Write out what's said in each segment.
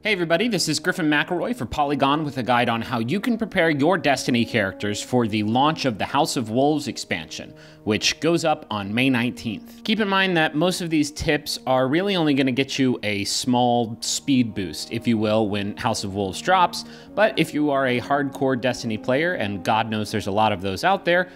Hey everybody, this is Griffin McElroy for Polygon with a guide on how you can prepare your Destiny characters for the launch of the House of Wolves expansion, which goes up on May 19th. Keep in mind that most of these tips are really only going to get you a small speed boost, if you will, when House of Wolves drops, but if you are a hardcore Destiny player, and God knows there's a lot of those out there,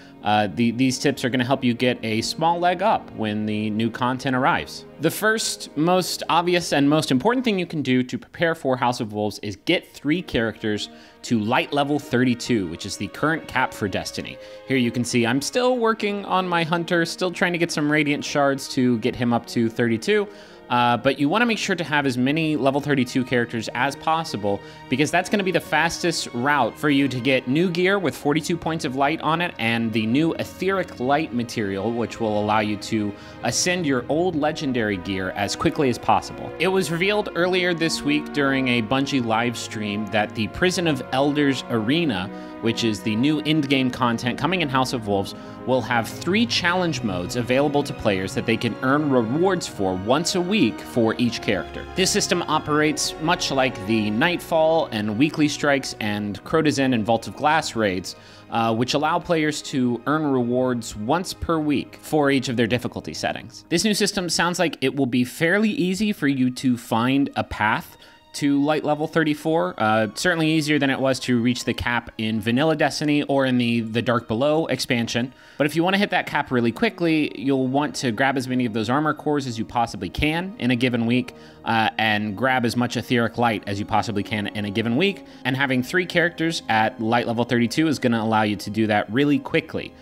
these tips are going to help you get a small leg up when the new content arrives. The first, most obvious, and most important thing you can do to prepare for House of Wolves is get 3 characters to light level 32, which is the current cap for Destiny. Here you can see I'm still working on my Hunter, still trying to get some Radiant Shards to get him up to 32. But you want to make sure to have as many level 32 characters as possible, because that's going to be the fastest route for you to get new gear with 42 points of light on it, and the new etheric light material, which will allow you to ascend your old legendary gear as quickly as possible. It was revealed earlier this week during a Bungie live stream that the Prison of Elders Arena, which is the new in-game content coming in House of Wolves, will have 3 challenge modes available to players that they can earn rewards for once a week for each character. This system operates much like the Nightfall and Weekly Strikes and Crotazen and Vault of Glass raids, which allow players to earn rewards once per week for each of their difficulty settings. This new system sounds like it will be fairly easy for you to find a path to light level 34, certainly easier than it was to reach the cap in Vanilla Destiny or in the Dark Below expansion. But if you want to hit that cap really quickly, you'll want to grab as many of those armor cores as you possibly can in a given week, and grab as much etheric light as you possibly can in a given week. And having 3 characters at light level 32 is going to allow you to do that really quickly.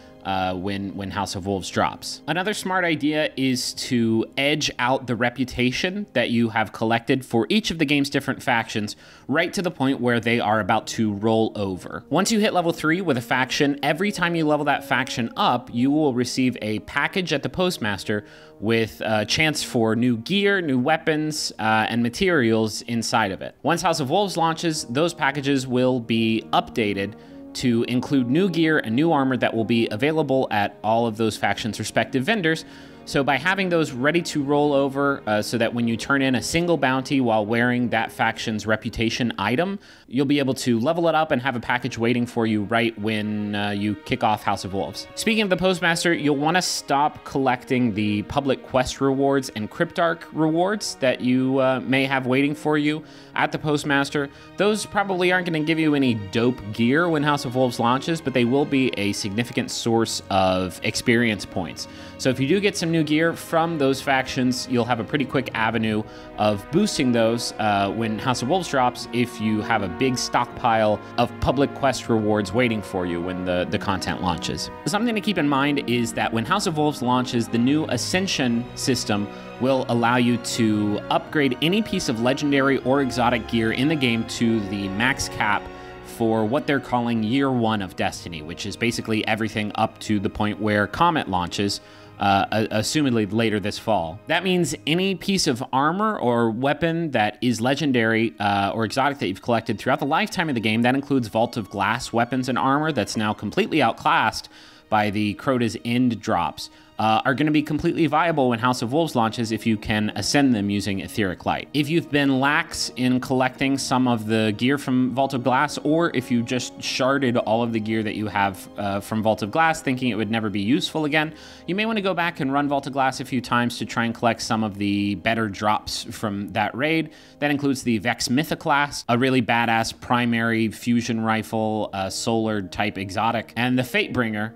When House of Wolves drops. Another smart idea is to edge out the reputation that you have collected for each of the game's different factions right to the point where they are about to roll over. Once you hit level 3 with a faction, every time you level that faction up, you will receive a package at the Postmaster with a chance for new gear, new weapons, and materials inside of it. Once House of Wolves launches, those packages will be updated to include new gear and new armor that will be available at all of those factions' respective vendors. So by having those ready to roll over so that when you turn in a single bounty while wearing that faction's reputation item, you'll be able to level it up and have a package waiting for you right when you kick off House of Wolves. Speaking of the Postmaster, you'll want to stop collecting the public quest rewards and Cryptarch rewards that you may have waiting for you at the Postmaster. Those probably aren't going to give you any dope gear when House of Wolves launches, but they will be a significant source of experience points. So if you do get some new gear from those factions, you'll have a pretty quick avenue of boosting those when House of Wolves drops if you have a big stockpile of public quest rewards waiting for you when the content launches. Something to keep in mind is that when House of Wolves launches, the new Ascension system will allow you to upgrade any piece of legendary or exotic gear in the game to the max cap for what they're calling Year 1 of Destiny, which is basically everything up to the point where Comet launches, assumedly later this fall. That means any piece of armor or weapon that is legendary or exotic that you've collected throughout the lifetime of the game, that includes Vault of Glass weapons and armor that's now completely outclassed by the Crota's End drops, are going to be completely viable when House of Wolves launches if you can ascend them using Etheric Light. If you've been lax in collecting some of the gear from Vault of Glass, or if you just sharded all of the gear that you have from Vault of Glass thinking it would never be useful again, you may want to go back and run Vault of Glass a few times to try and collect some of the better drops from that raid. That includes the Vex Mythoclast, a really badass primary fusion rifle, solar type exotic, and the Fatebringer,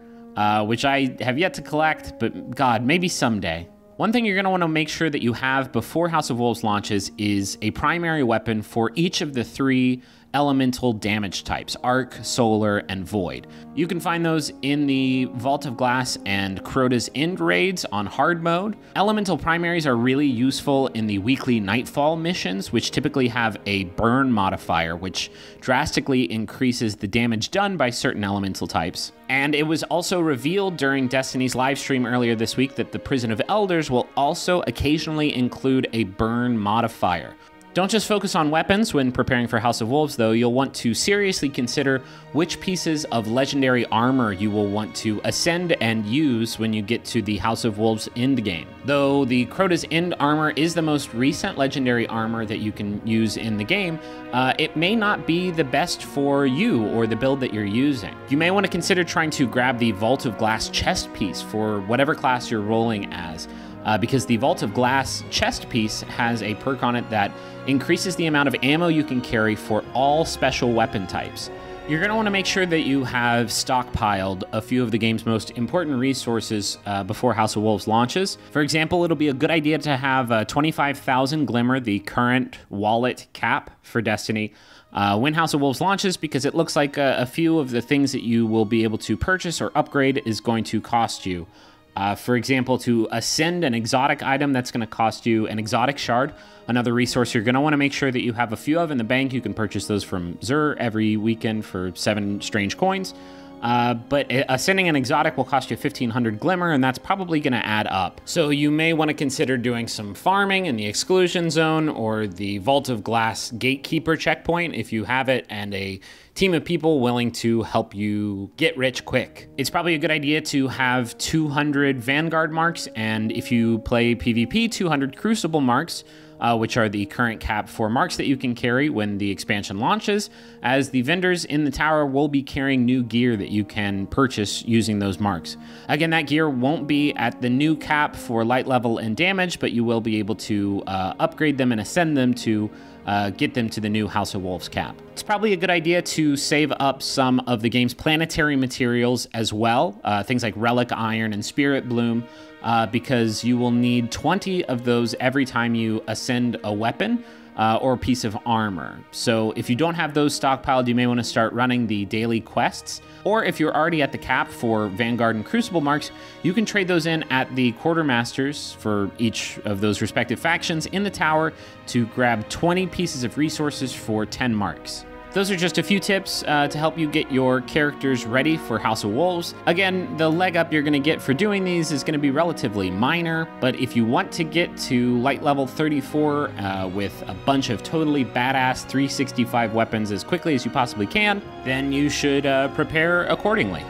which I have yet to collect, but God, maybe someday. One thing you're going to want to make sure that you have before House of Wolves launches is a primary weapon for each of the 3 elemental damage types, Arc, Solar, and Void. You can find those in the Vault of Glass and Crota's End raids on hard mode. Elemental primaries are really useful in the weekly Nightfall missions, which typically have a burn modifier, which drastically increases the damage done by certain elemental types. And it was also revealed during Destiny's livestream earlier this week that the Prison of Elders will also occasionally include a burn modifier. Don't just focus on weapons when preparing for House of Wolves, though. You'll want to seriously consider which pieces of legendary armor you will want to ascend and use when you get to the House of Wolves end game. Though the Crota's End armor is the most recent legendary armor that you can use in the game, it may not be the best for you or the build that you're using. You may want to consider trying to grab the Vault of Glass chest piece for whatever class you're rolling as. Because the Vault of Glass chest piece has a perk on it that increases the amount of ammo you can carry for all special weapon types. You're going to want to make sure that you have stockpiled a few of the game's most important resources before House of Wolves launches. For example, it'll be a good idea to have 25,000 Glimmer, the current wallet cap for Destiny, when House of Wolves launches, because it looks like a few of the things that you will be able to purchase or upgrade is going to cost you. For example, to ascend an exotic item, that's going to cost you an exotic shard. Another resource you're going to want to make sure that you have a few of in the bank. You can purchase those from Xur every weekend for 7 strange coins. But ascending an exotic will cost you 1,500 Glimmer, and that's probably going to add up. So you may want to consider doing some farming in the Exclusion Zone or the Vault of Glass Gatekeeper checkpoint if you have it, and a team of people willing to help you get rich quick. It's probably a good idea to have 200 Vanguard marks, and if you play PvP, 200 Crucible marks, which are the current cap for marks that you can carry when the expansion launches, as the vendors in the tower will be carrying new gear that you can purchase using those marks. Again, that gear won't be at the new cap for light level and damage, but you will be able to upgrade them and ascend them to get them to the new House of Wolves cap. It's probably a good idea to save up some of the game's planetary materials as well, things like Relic Iron and Spirit Bloom, because you will need 20 of those every time you ascend a weapon or a piece of armor. So if you don't have those stockpiled, you may want to start running the daily quests. Or if you're already at the cap for Vanguard and Crucible marks, you can trade those in at the quartermasters for each of those respective factions in the tower to grab 20 pieces of resources for 10 marks. Those are just a few tips to help you get your characters ready for House of Wolves. Again, the leg up you're going to get for doing these is going to be relatively minor, but if you want to get to light level 34 with a bunch of totally badass 365 weapons as quickly as you possibly can, then you should prepare accordingly.